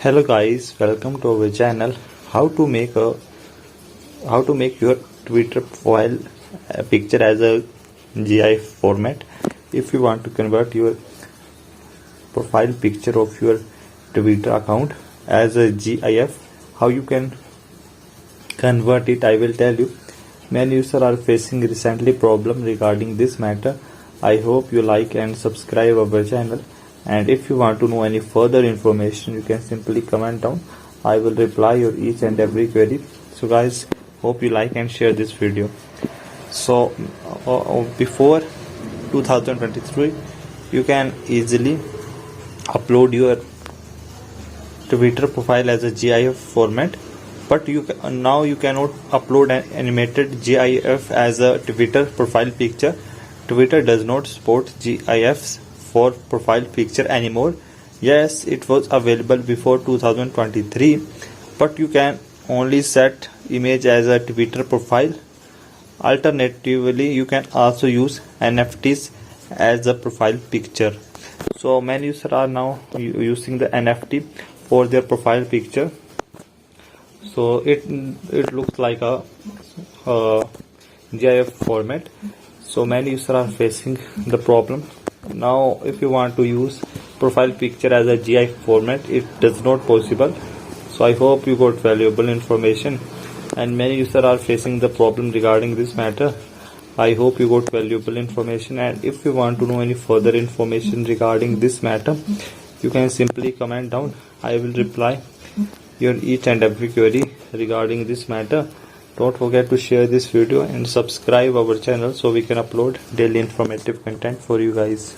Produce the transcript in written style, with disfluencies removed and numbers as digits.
Hello guys, welcome to our channel. How to make your Twitter profile picture as a GIF format. If you want to convert your profile picture of your Twitter account as a GIF, how you can convert it, I will tell you. Many users are facing recently problem regarding this matter. I hope you like and subscribe our channel. And if you want to know any further information, you can simply comment down. I will reply your each and every query. So guys, hope you like and share this video. So before 2023, you can easily upload your Twitter profile as a GIF format, but now you cannot upload an animated GIF as a Twitter profile picture. Twitter does not support GIFs for profile picture anymore. Yes, it was available before 2023, but you can only set image as a Twitter profile. Alternatively, you can also use NFTs as a profile picture. So many users are now using the NFT for their profile picture. So it looks like a GIF format. So many users are facing the problem. Now if you want to use profile picture as a GIF format, it does not possible. So I hope you got valuable information, and many users are facing the problem regarding this matter. I hope you got valuable information, and if you want to know any further information regarding this matter, you can simply comment down. I will reply your each and every query regarding this matter. Don't forget to share this video and subscribe our channel so we can upload daily informative content for you guys.